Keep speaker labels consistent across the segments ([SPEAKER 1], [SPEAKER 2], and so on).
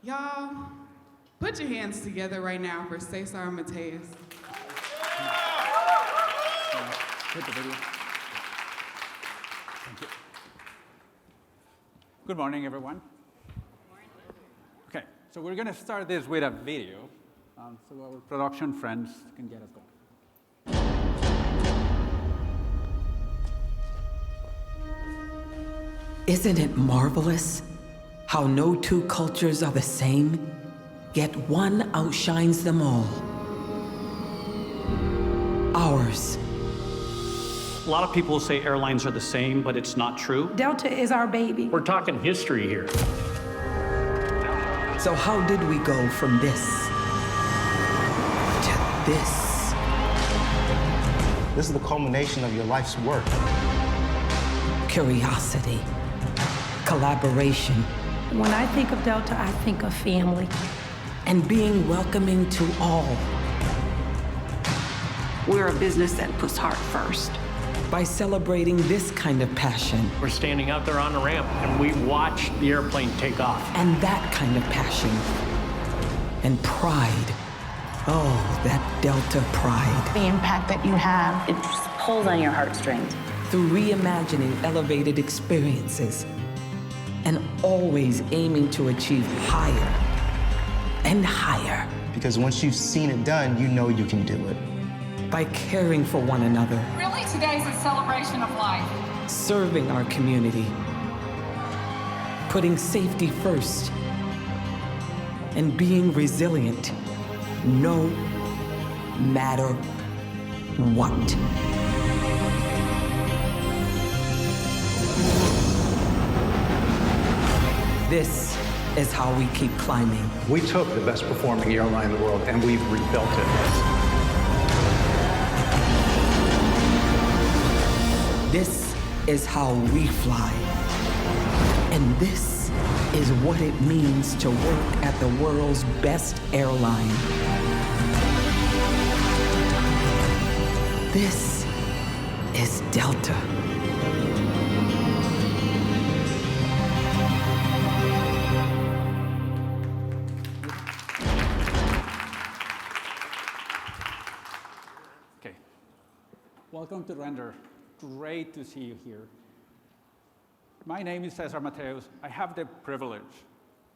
[SPEAKER 1] Y'all, put your hands together right now for Cesar and Mateus.
[SPEAKER 2] Hit the video. Thank you. Good morning, everyone. Okay, so we're going to start this with a video, so our production friends can get us going.
[SPEAKER 3] Isn't it marvelous how no two cultures are the same, yet one outshines them all? Ours.
[SPEAKER 4] A lot of people say airlines are the same, but it's not true.
[SPEAKER 5] Delta is our baby.
[SPEAKER 4] We're talking history here.
[SPEAKER 3] So how did we go from this to this?
[SPEAKER 6] This is the culmination of your life's work.
[SPEAKER 3] Curiosity, collaboration,
[SPEAKER 5] When I think of Delta, I think of family.
[SPEAKER 3] and being welcoming to all.
[SPEAKER 7] We're a business that puts heart first.
[SPEAKER 3] By celebrating this kind of passion
[SPEAKER 4] We're standing out there on the ramp, and we watch the airplane take off.
[SPEAKER 3] and that kind of passion and pride. Oh, that Delta pride.
[SPEAKER 7] The impact that you have, it just pulls on your heartstrings.
[SPEAKER 3] Through reimagining elevated experiences and always aiming to achieve higher and higher.
[SPEAKER 6] Because once you've seen it done, you know you can do it.
[SPEAKER 3] By caring for one another,
[SPEAKER 8] Really, today's a celebration of life.
[SPEAKER 3] serving our community, putting safety first, and being resilient no matter what. This is how we keep climbing.
[SPEAKER 9] We took the best performing airline in the world and we've rebuilt it.
[SPEAKER 3] This is how we fly. And this is what it means to work at the world's best airline. This is Delta.
[SPEAKER 2] Okay. Welcome to Render. Great to see you here. My name is Cesar Mateus. I have the privilege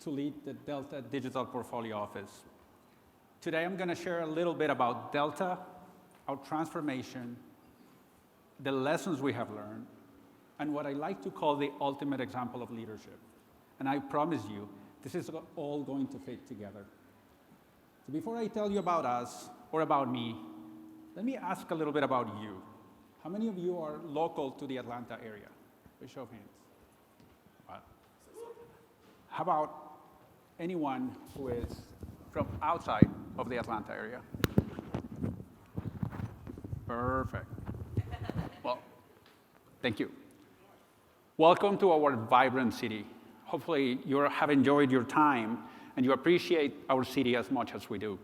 [SPEAKER 2] to lead the Delta Digital Portfolio Office. Today I'm going to share a little bit about Delta, our transformation, the lessons we have learned, and what I like to call the ultimate example of leadership. And I promise you, this is all going to fit together. So before I tell you about us or about me, let me ask a little bit about you. How many of you are local to the Atlanta area? By show of hands. Wow. How about anyone who is from outside of the Atlanta area? Perfect. Well, thank you. Welcome to our vibrant city. Hopefully you have enjoyed your time and you appreciate our city as much as we do.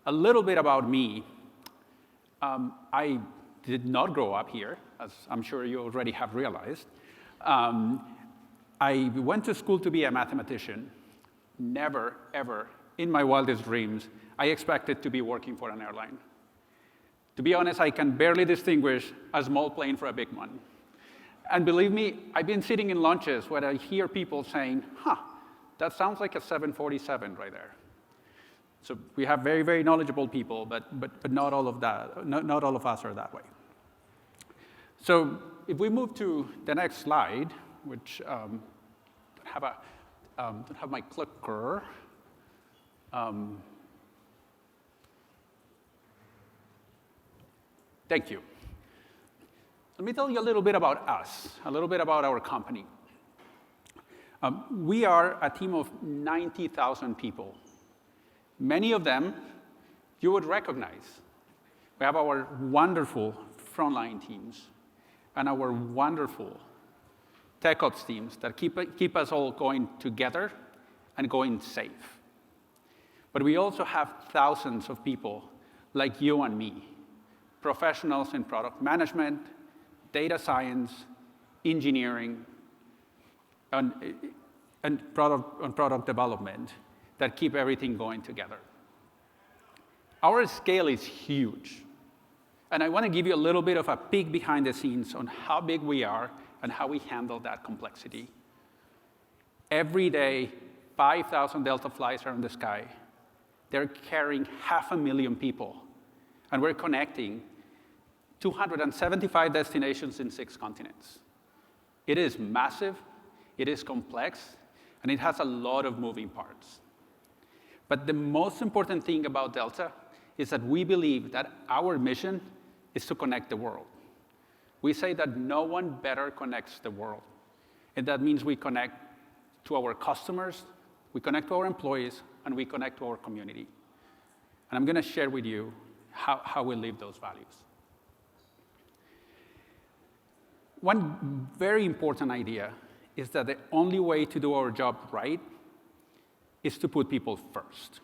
[SPEAKER 2] A little bit about me. I did not grow up here, as I'm sure you already have realized. I went to school to be a mathematician. Never, ever, in my wildest dreams, I expected to be working for an airline. To be honest, I can barely distinguish a small plane for a big one. And believe me, I've been sitting in lunches where I hear people saying, that sounds like a 747 right there. So we have very, very knowledgeable people, but not all of that. Not all of us are that way. So if we move to the next slide, which don't have my clicker. Thank you. Let me tell you a little bit about us, a little bit about our company. We are a team of 90,000 people. Many of them you would recognize. We have our wonderful frontline teams and our wonderful tech ops teams that keep us all going together and going safe. But we also have thousands of people like you and me, professionals in product management, data science, engineering, and and product development that keep everything going together. Our scale is huge. And I want to give you a little bit of a peek behind the scenes on how big we are and how we handle that complexity. Every day, 5,000 Delta flights are in the sky. They're carrying 500,000 people. And we're connecting 275 destinations in 6 continents. It is massive, it is complex, and it has a lot of moving parts. But the most important thing about Delta is that we believe that our mission is to connect the world. We say that no one better connects the world. And that means we connect to our customers, we connect to our employees, and we connect to our community. And I'm going to share with you how we live those values. One very important idea is that the only way to do our job right is to put people first.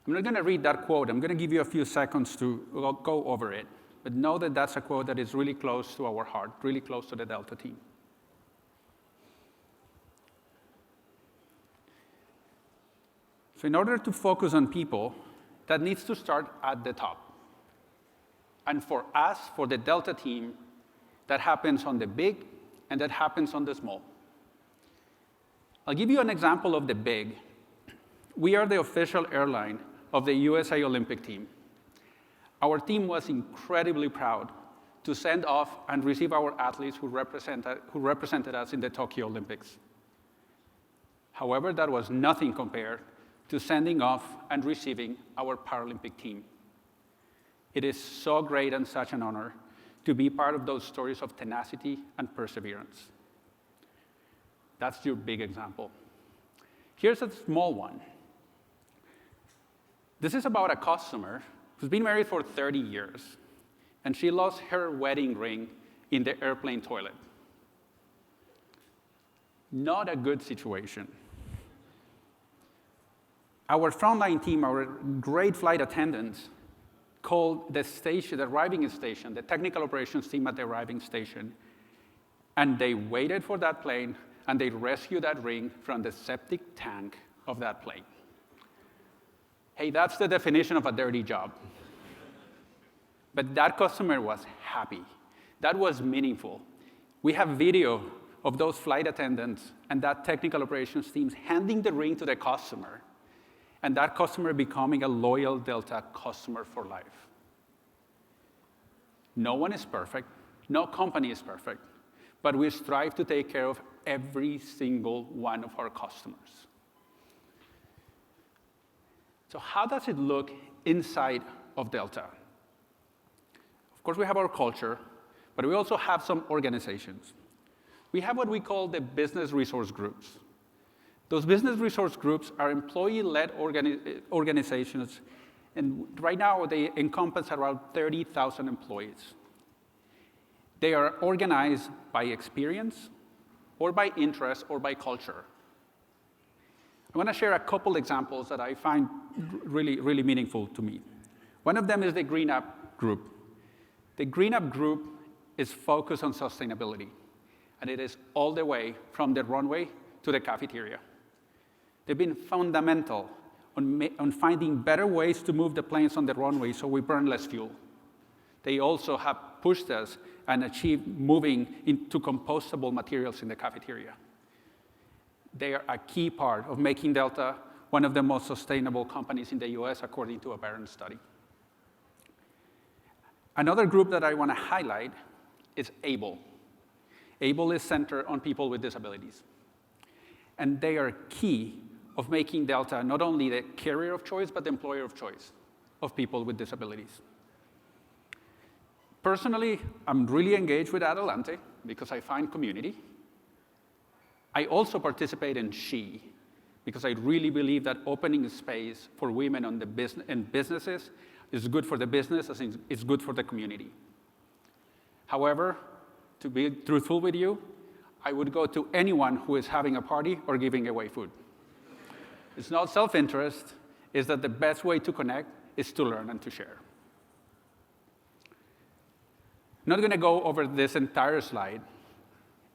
[SPEAKER 2] I'm not going to read that quote. I'm going to give you a few seconds to go over it. But know that that's a quote that is really close to our heart, really close to the Delta team. So in order to focus on people, that needs to start at the top. And for us, for the Delta team, that happens on the big and that happens on the small. I'll give you an example of the big. We are the official airline of the USA Olympic team. Our team was incredibly proud to send off and receive our athletes who represented us in the Tokyo Olympics. However, that was nothing compared to sending off and receiving our Paralympic team. It is so great and such an honor to be part of those stories of tenacity and perseverance. That's your big example. Here's a small one. This is about a customer who's been married for 30 years, and she lost her wedding ring in the airplane toilet. Not a good situation. Our frontline team, our great flight attendants, called the station, the arriving station, the technical operations team at the arriving station, and they waited for that plane, and they rescued that ring from the septic tank of that plane. Hey, that's the definition of a dirty job. But that customer was happy. That was meaningful. We have video of those flight attendants and that technical operations teams handing the ring to the customer, and that customer becoming a loyal Delta customer for life. No one is perfect. No company is perfect. But we strive to take care of every single one of our customers. So how does it look inside of Delta? Of course, we have our culture, but we also have some organizations. We have what we call the business resource groups. Those business resource groups are employee-led organizations, and right now they encompass around 30,000 employees. They are organized by experience, or by interest, or by culture. I want to share a couple examples that I find really, really meaningful to me. One of them is the Green Up Group. The Green Up Group is focused on sustainability, and it is all the way from the runway to the cafeteria. They've been fundamental on finding better ways to move the planes on the runway so we burn less fuel. They also have pushed us and achieved moving into compostable materials in the cafeteria. They are a key part of making Delta one of the most sustainable companies in the US, according to a Barron's study. Another group that I want to highlight is ABLE. ABLE is centered on people with disabilities. And they are key of making Delta not only the carrier of choice, but the employer of choice of people with disabilities. Personally, I'm really engaged with Adelante because I find community. I also participate in SHE because I really believe that opening space for women in businesses is good for the business, as it's good for the community. However, to be truthful with you, I would go to anyone who is having a party or giving away food. It's not self-interest, it's that the best way to connect is to learn and to share. I'm not going to go over this entire slide,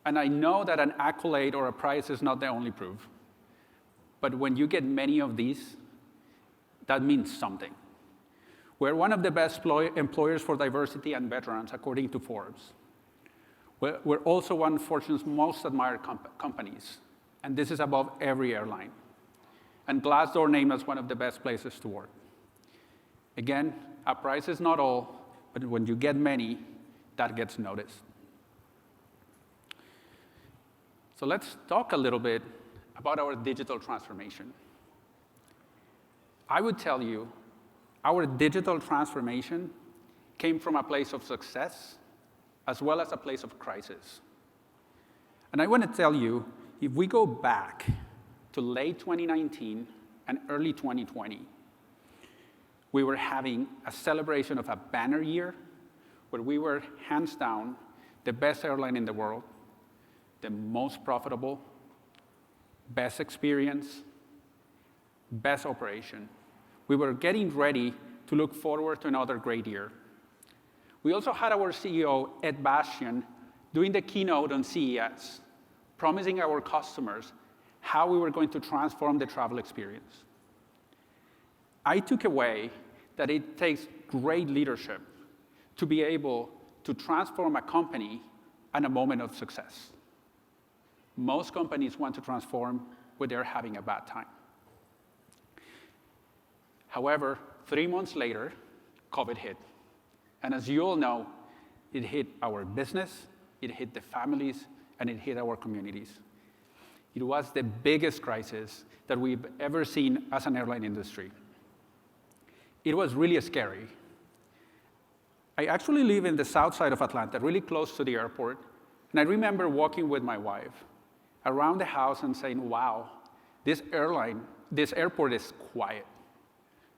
[SPEAKER 2] And I know that an accolade or a prize is not the only proof. But when you get many of these, that means something. We're one of the best employers for diversity and veterans, according to Forbes. We're also one of Fortune's most admired companies, and this is above every airline. And Glassdoor named us one of the best places to work. Again, a prize is not all, but when you get many, that gets noticed. So let's talk a little bit about our digital transformation. I would tell you, our digital transformation came from a place of success as well as a place of crisis. And I want to tell you, if we go back to late 2019 and early 2020, we were having a celebration of a banner year where we were, hands down, the best airline in the world, the most profitable, best experience, best operation. We were getting ready to look forward to another great year. We also had our CEO, Ed Bastian, doing the keynote on CES, promising our customers how we were going to transform the travel experience. I took away that it takes great leadership to be able to transform a company at a moment of success. Most companies want to transform when they're having a bad time. However, 3 months later, COVID hit. And as you all know, it hit our business, it hit the families, and it hit our communities. It was the biggest crisis that we've ever seen as an airline industry. It was really scary. I actually live in the south side of Atlanta, really close to the airport, and I remember walking with my wife around the house and saying, wow, this airport is quiet.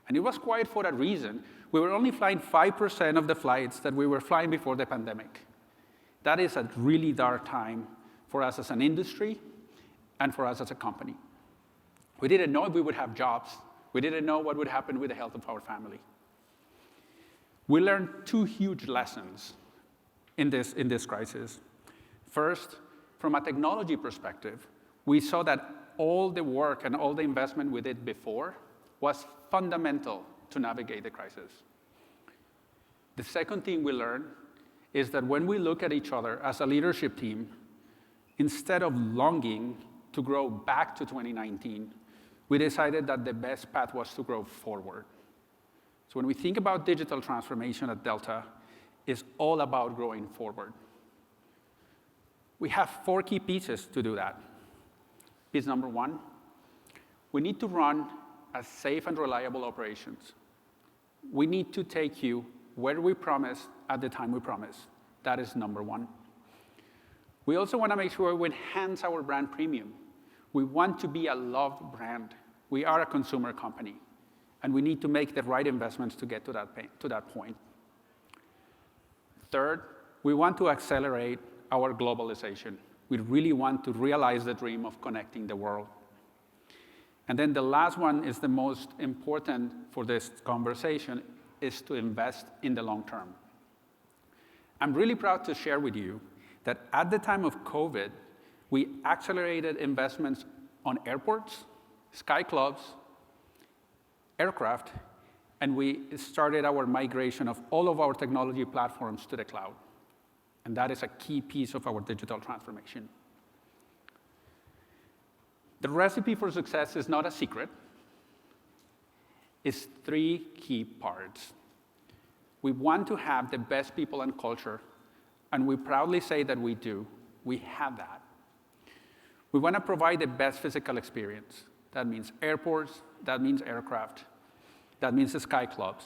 [SPEAKER 2] And it was quiet for a reason. We were only flying 5% of the flights that we were flying before the pandemic. That is a really dark time for us as an industry and for us as a company. We didn't know if we would have jobs. We didn't know what would happen with the health of our family. We learned 2 huge lessons in this crisis. First, from a technology perspective, we saw that all the work and all the investment we did before was fundamental to navigate the crisis. The second thing we learned is that when we look at each other as a leadership team, instead of longing to grow back to 2019, we decided that the best path was to grow forward. So when we think about digital transformation at Delta, it's all about growing forward. We have 4 key pieces to do that. Piece number 1, we need to run a safe and reliable operations. We need to take you where we promised at the time we promised. That is number 1. We also want to make sure we enhance our brand premium. We want to be a loved brand. We are a consumer company, and we need to make the right investments to get to that point. Third, we want to accelerate our globalization. We really want to realize the dream of connecting the world. And then the last one is the most important for this conversation, is to invest in the long term. I'm really proud to share with you that at the time of COVID, we accelerated investments on airports, sky clubs, aircraft, and we started our migration of all of our technology platforms to the cloud. And that is a key piece of our digital transformation. The recipe for success is not a secret. It's 3 key parts. We want to have the best people and culture, and we proudly say that we do. We have that. We want to provide the best physical experience. That means airports, that means aircraft, that means the sky clubs.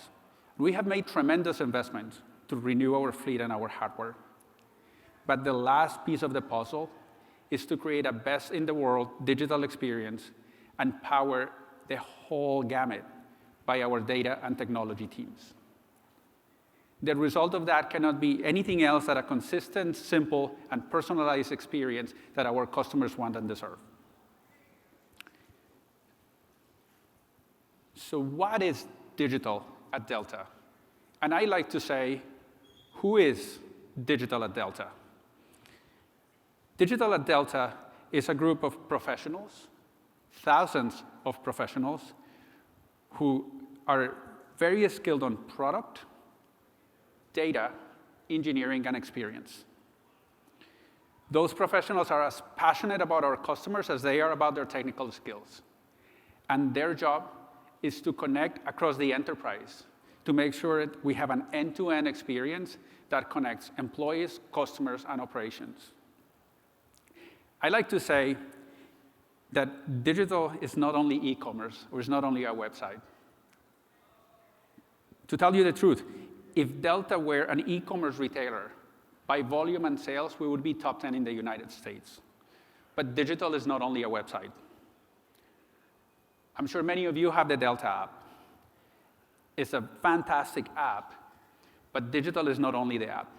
[SPEAKER 2] We have made tremendous investments to renew our fleet and our hardware. But the last piece of the puzzle is to create a best-in-the-world digital experience and power the whole gamut by our data and technology teams. The result of that cannot be anything else than a consistent, simple, and personalized experience that our customers want and deserve. So what is digital at Delta? And I like to say, who is digital at Delta? Digital at Delta is a group of professionals, thousands of professionals, who are very skilled on product, data, engineering, and experience. Those professionals are as passionate about our customers as they are about their technical skills. And their job is to connect across the enterprise to make sure that we have an end-to-end experience that connects employees, customers, and operations. I like to say that digital is not only e-commerce, or is not only a website. To tell you the truth, if Delta were an e-commerce retailer, by volume and sales, we would be top 10 in the United States. But digital is not only a website. I'm sure many of you have the Delta app. It's a fantastic app, but digital is not only the app.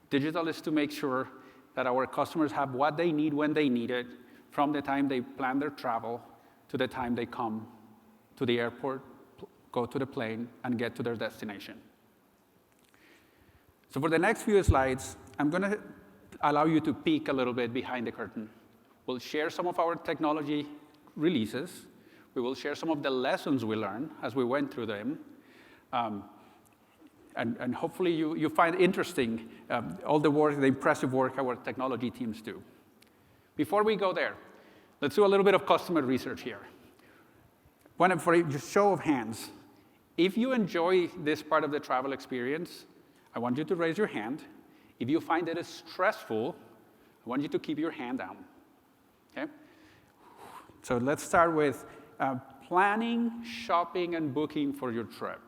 [SPEAKER 2] Digital is to make sure that our customers have what they need when they need it, from the time they plan their travel to the time they come to the airport, go to the plane, and get to their destination. So for the next few slides, I'm going to allow you to peek a little bit behind the curtain. We'll share some of our technology releases. We will share some of the lessons we learned as we went through them. And hopefully you find interesting all the work, the impressive work our technology teams do. Before we go there, let's do a little bit of customer research here. For a show of hands, if you enjoy this part of the travel experience, I want you to raise your hand. If you find it stressful, I want you to keep your hand down. Okay? So let's start with planning, shopping, and booking for your trip.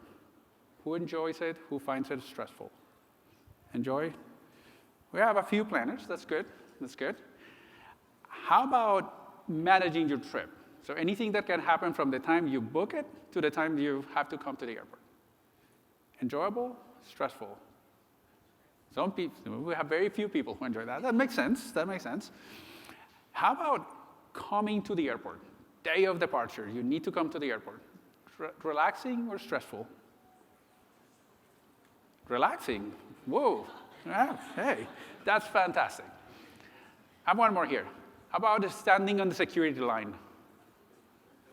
[SPEAKER 2] Who enjoys it? Who finds it stressful? Enjoy? We have a few planners. That's good. That's good. How about managing your trip? So anything that can happen from the time you book it to the time you have to come to the airport. Enjoyable? Stressful? Some people, we have very few people who enjoy that. That makes sense. That makes sense. How about coming to the airport? Day of departure, you need to come to the airport. Relaxing or stressful? Relaxing. Whoa. Yeah, hey, that's fantastic. I have one more here. How about standing on the security line?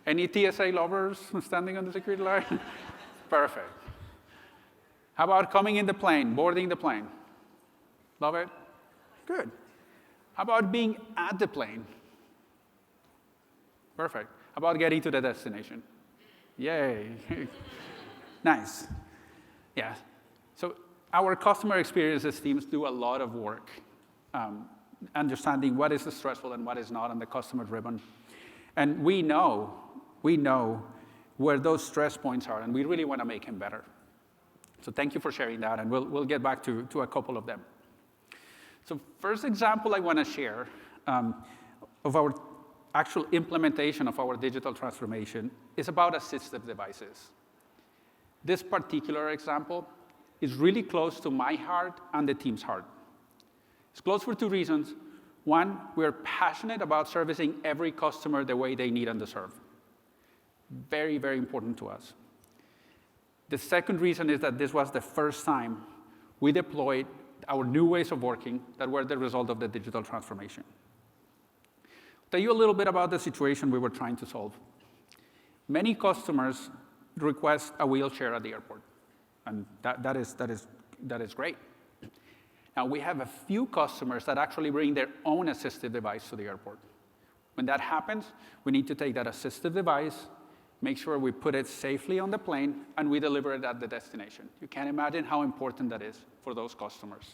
[SPEAKER 2] Any TSA lovers standing on the security line? Perfect. How about coming in the plane, boarding the plane? Love it? Good. How about being at the plane? Perfect. How about getting to the destination? Yay. Nice. Yeah. So our customer experiences teams do a lot of work understanding what is stressful and what is not on the customer ribbon. And we know where those stress points are, and we really want to make him better. So thank you for sharing that, and we'll get back to a couple of them. So first example I want to share of our actual implementation of our digital transformation is about assistive devices. This particular example is really close to my heart and the team's heart. It's close for two reasons. One, we're passionate about servicing every customer the way they need and deserve. Very, very important to us. The second reason is that this was the first time we deployed our new ways of working that were the result of the digital transformation. I'll tell you a little bit about the situation we were trying to solve. Many customers request a wheelchair at the airport, and that is great. Now, we have a few customers that actually bring their own assistive device to the airport. When that happens, we need to take that assistive device, make sure we put it safely on the plane, and we deliver it at the destination. You can't imagine how important that is for those customers.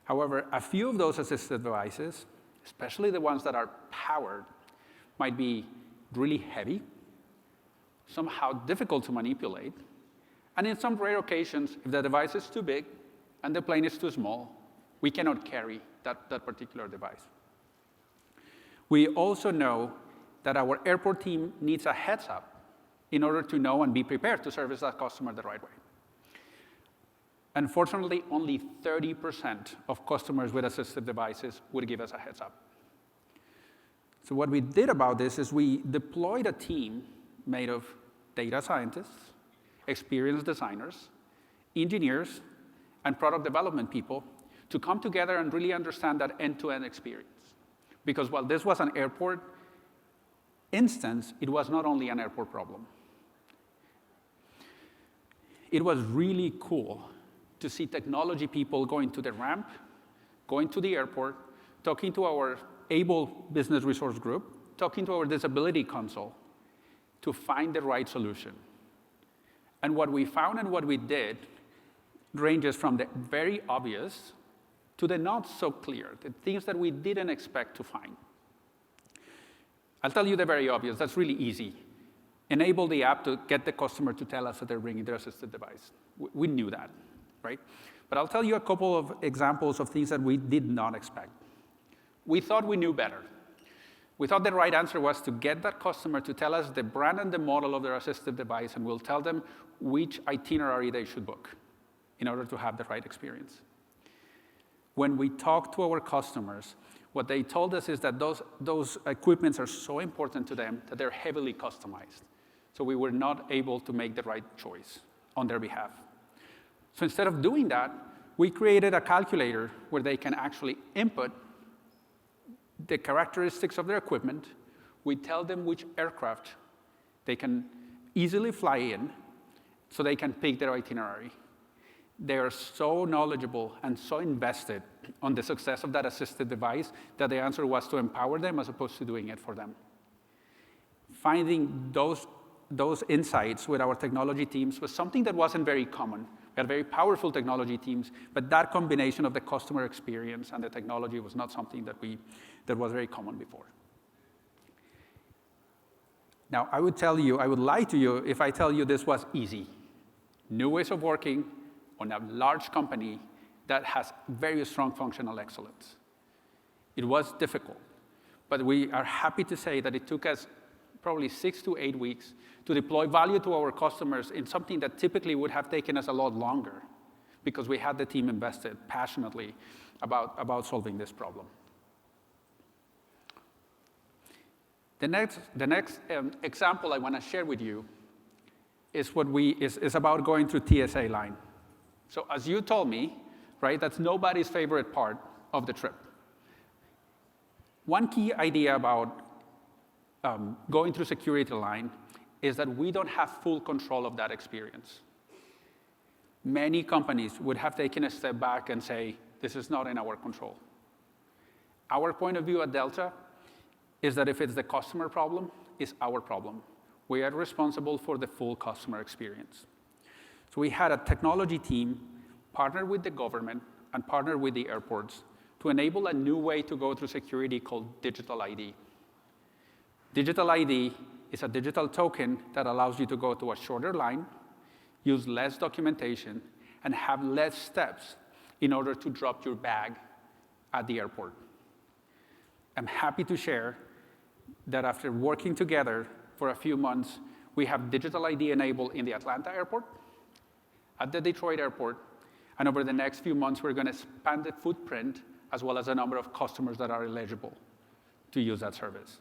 [SPEAKER 2] However, a few of those assistive devices, especially the ones that are powered, might be really heavy, somehow difficult to manipulate, and in some rare occasions, if the device is too big and the plane is too small, we cannot carry that particular device. We also know that our airport team needs a heads up in order to know and be prepared to service that customer the right way. Unfortunately, only 30% of customers with assistive devices would give us a heads up. So what we did about this is we deployed a team made of data scientists, experienced designers, engineers, and product development people to come together and really understand that end-to-end experience. Because while this was an airport instance, it was not only an airport problem. It was really cool to see technology people going to the ramp, going to the airport, talking to our able business resource group, talking to our disability console to find the right solution. And what we found and what we did ranges from the very obvious to the not so clear, the things that we didn't expect to find. I'll tell you the very obvious. That's really easy. Enable the app to get the customer to tell us that they're bringing their assistive device. We knew that, right? But I'll tell you a couple of examples of things that we did not expect. We thought we knew better. We thought the right answer was to get that customer to tell us the brand and the model of their assistive device, and we'll tell them which itinerary they should book in order to have the right experience. When we talked to our customers, what they told us is that those equipments are so important to them that they're heavily customized. So we were not able to make the right choice on their behalf. So instead of doing that, we created a calculator where they can actually input the characteristics of their equipment. We tell them which aircraft they can easily fly in so they can pick their itinerary. They are so knowledgeable and so invested on the success of that assisted device that the answer was to empower them as opposed to doing it for them. Finding those insights with our technology teams was something that wasn't very common. We had very powerful technology teams, but that combination of the customer experience and the technology was not something that was very common before. Now, I would lie to you if I tell you this was easy. New ways of working on a large company that has very strong functional excellence. It was difficult, but we are happy to say that it took us probably 6 to 8 weeks to deploy value to our customers in something that typically would have taken us a lot longer because we had the team invested passionately about solving this problem. The next example I want to share with you is about going through TSA line. So as you told me, right, that's nobody's favorite part of the trip. One key idea about going through security line is that we don't have full control of that experience. Many companies would have taken a step back and say, this is not in our control. Our point of view at Delta is that if it's the customer problem, it's our problem. We are responsible for the full customer experience. So we had a technology team partner with the government and partner with the airports to enable a new way to go through security called digital ID. Digital ID is a digital token that allows you to go to a shorter line, use less documentation, and have less steps in order to drop your bag at the airport. I'm happy to share that after working together for a few months, we have digital ID enabled in the Atlanta airport, at the Detroit airport, and over the next few months, we're going to expand the footprint as well as the number of customers that are eligible to use that service.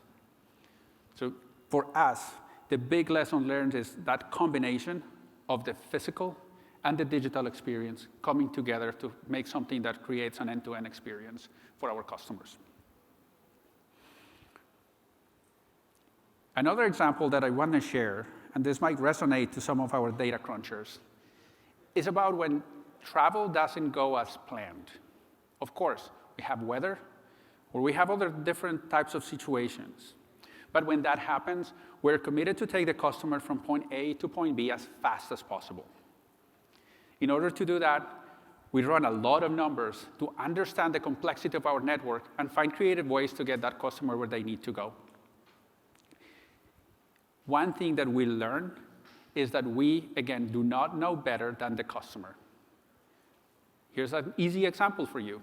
[SPEAKER 2] So for us, the big lesson learned is that combination of the physical and the digital experience coming together to make something that creates an end-to-end experience for our customers. Another example that I want to share, and this might resonate to some of our data crunchers, is about when travel doesn't go as planned. Of course, we have weather, or we have other different types of situations. But when that happens, we're committed to take the customer from point A to point B as fast as possible. In order to do that, we run a lot of numbers to understand the complexity of our network and find creative ways to get that customer where they need to go. One thing that we learned is that we, again, do not know better than the customer. Here's an easy example for you.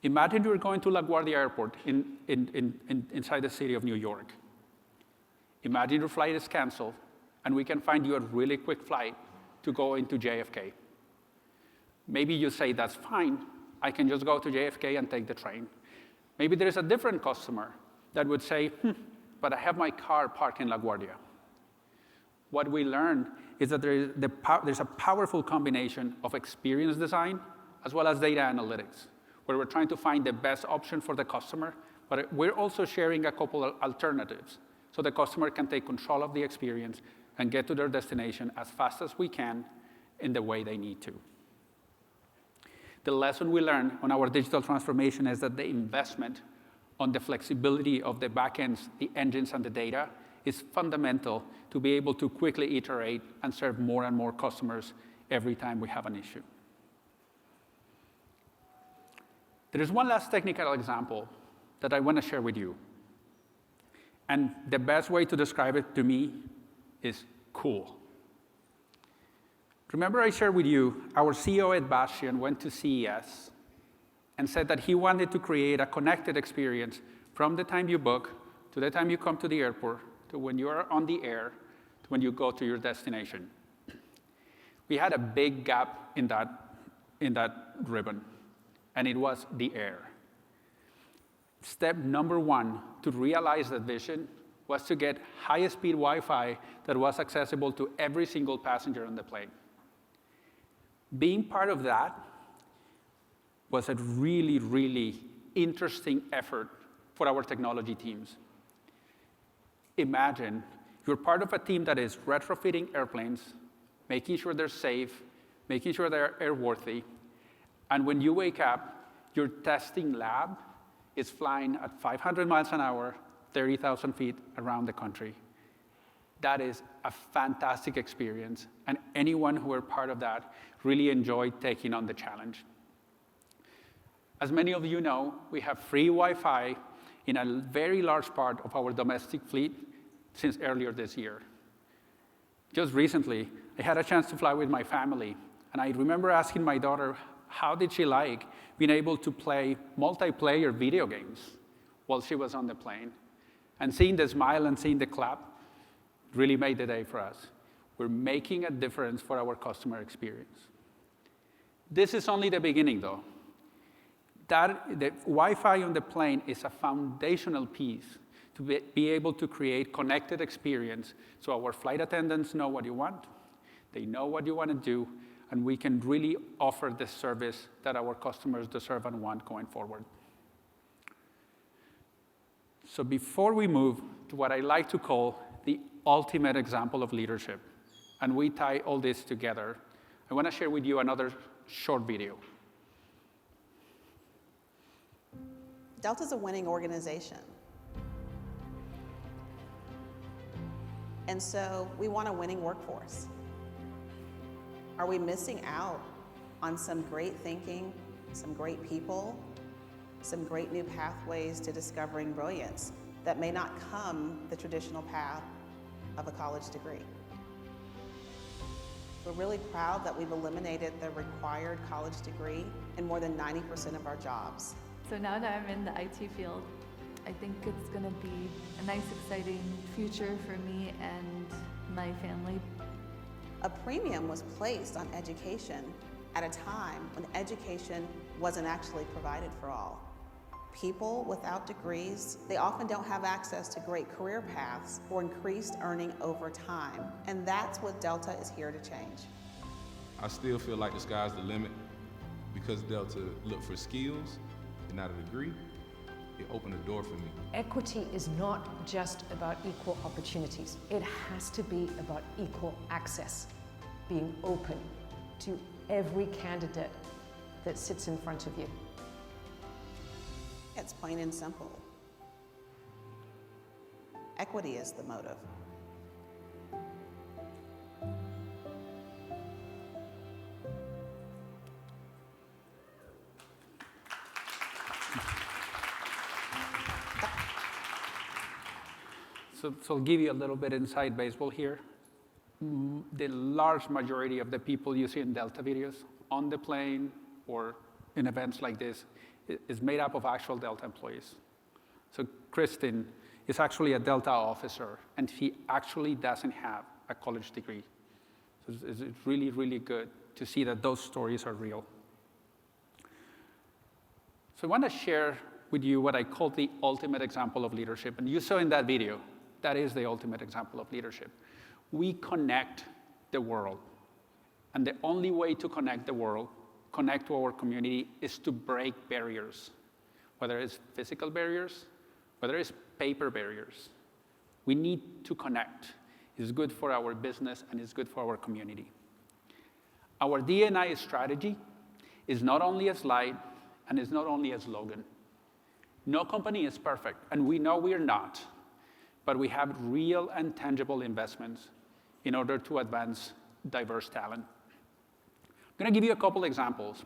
[SPEAKER 2] Imagine you're going to LaGuardia Airport inside the city of New York. Imagine your flight is canceled, and we can find you a really quick flight to go into JFK. Maybe you say, that's fine. I can just go to JFK and take the train. Maybe there's a different customer that would say, but I have my car parked in LaGuardia. What we learned is that there's a powerful combination of experience design as well as data analytics, where we're trying to find the best option for the customer, but we're also sharing a couple of alternatives so the customer can take control of the experience and get to their destination as fast as we can in the way they need to. The lesson we learned on our digital transformation is that the investment on the flexibility of the backends, the engines, and the data is fundamental to be able to quickly iterate and serve more and more customers every time we have an issue. There is one last technical example that I want to share with you. And the best way to describe it to me is cool. Remember I shared with you our CEO Ed Bastian went to CES and said that he wanted to create a connected experience from the time you book to the time you come to the airport to when you are on the air to when you go to your destination. We had a big gap in that ribbon, and it was the air. Step number one to realize that vision was to get high-speed Wi-Fi that was accessible to every single passenger on the plane. Being part of that was a really, really interesting effort for our technology teams. Imagine you're part of a team that is retrofitting airplanes, making sure they're safe, making sure they're airworthy, and when you wake up, your testing lab is flying at 500 miles an hour, 30,000 feet around the country. That is a fantastic experience, and anyone who were part of that really enjoyed taking on the challenge. As many of you know, we have free Wi-Fi in a very large part of our domestic fleet since earlier this year. Just recently, I had a chance to fly with my family, and I remember asking my daughter, how did she like being able to play multiplayer video games while she was on the plane? And seeing the smile and seeing the clap really made the day for us. We're making a difference for our customer experience. This is only the beginning, though. The Wi-Fi on the plane is a foundational piece to be able to create connected experience so our flight attendants know what you want, they know what you want to do, and we can really offer the service that our customers deserve and want going forward. So before we move to what I like to call the ultimate example of leadership, and we tie all this together, I want to share with you another short video.
[SPEAKER 10] Delta's a winning organization. And so we want a winning workforce. Are we missing out on some great thinking, some great people, some great new pathways to discovering brilliance that may not come the traditional path of a college degree? We're really proud that we've eliminated the required college degree in more than 90% of our jobs.
[SPEAKER 11] So now that I'm in the IT field, I think it's going to be a nice, exciting future for me and my family.
[SPEAKER 10] A premium was placed on education at a time when education wasn't actually provided for all. People without degrees, they often don't have access to great career paths or increased earning over time. And that's what Delta is here to change.
[SPEAKER 12] I still feel like the sky's the limit because Delta looked for skills and not a degree. It opened a door for me.
[SPEAKER 13] Equity is not just about equal opportunities. It has to be about equal access, being open to every candidate that sits in front of you.
[SPEAKER 10] It's plain and simple. Equity is the motive.
[SPEAKER 2] So I'll give you a little bit inside baseball here. The large majority of the people you see in Delta videos on the plane or in events like this is made up of actual Delta employees. So Kristen is actually a Delta officer, and she actually doesn't have a college degree. So it's really, really good to see that those stories are real. So I want to share with you what I call the ultimate example of leadership. And you saw in that video, that is the ultimate example of leadership. We connect the world. And the only way to connect the world connect to our community is to break barriers, whether it's physical barriers, whether it's paper barriers. We need to connect. It's good for our business and it's good for our community. Our D&I strategy is not only a slide and is not only a slogan. No company is perfect, and we know we're not, but we have real and tangible investments in order to advance diverse talent. I'm going to give you a couple examples.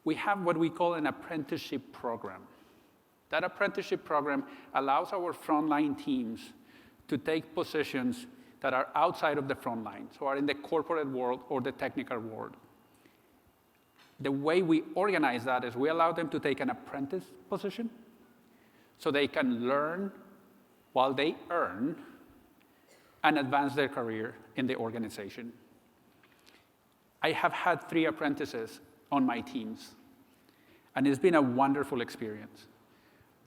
[SPEAKER 2] We have what we call an apprenticeship program. That apprenticeship program allows our frontline teams to take positions that are outside of the front line, so are in the corporate world or the technical world. The way we organize that is we allow them to take an apprentice position so they can learn while they earn and advance their career in the organization. I have had 3 apprentices on my teams, and it's been a wonderful experience.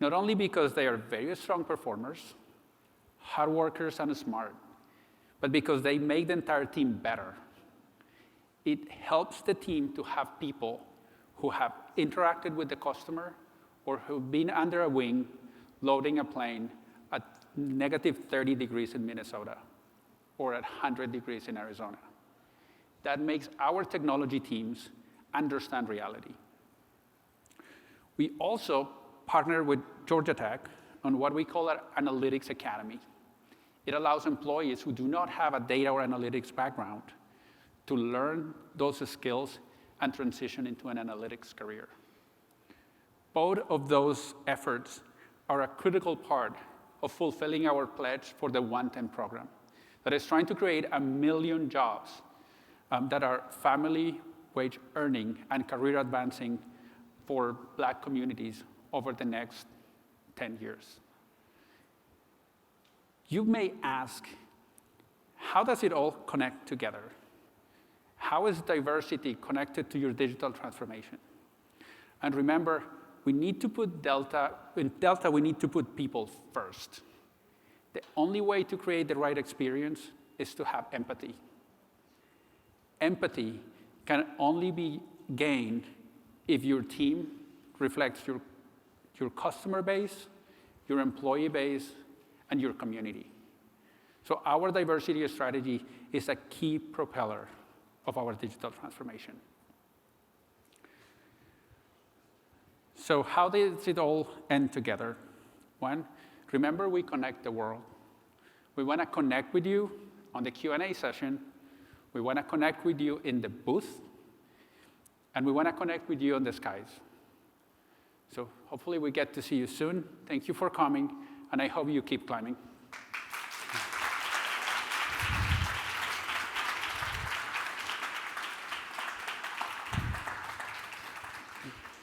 [SPEAKER 2] Not only because they are very strong performers, hard workers and smart, but because they make the entire team better. It helps the team to have people who have interacted with the customer or who've been under a wing loading a plane at -30 degrees in Minnesota or at 100 degrees in Arizona. That makes our technology teams understand reality. We also partner with Georgia Tech on what we call our Analytics Academy. It allows employees who do not have a data or analytics background to learn those skills and transition into an analytics career. Both of those efforts are a critical part of fulfilling our pledge for the 110 program that is trying to create 1 million jobs that are family wage earning and career advancing for Black communities over the next 10 years. You may ask, how does it all connect together? How is diversity connected to your digital transformation? And remember, we need to put in Delta, we need to put people first. The only way to create the right experience is to have empathy. Empathy can only be gained if your team reflects your customer base, your employee base, and your community. So our diversity strategy is a key propeller of our digital transformation. So how does it all end together? 1, remember we connect the world. We want to connect with you on the Q&A session. We want to connect with you in the booth. And we want to connect with you on the skies. So hopefully we get to see you soon. Thank you for coming, and I hope you keep climbing.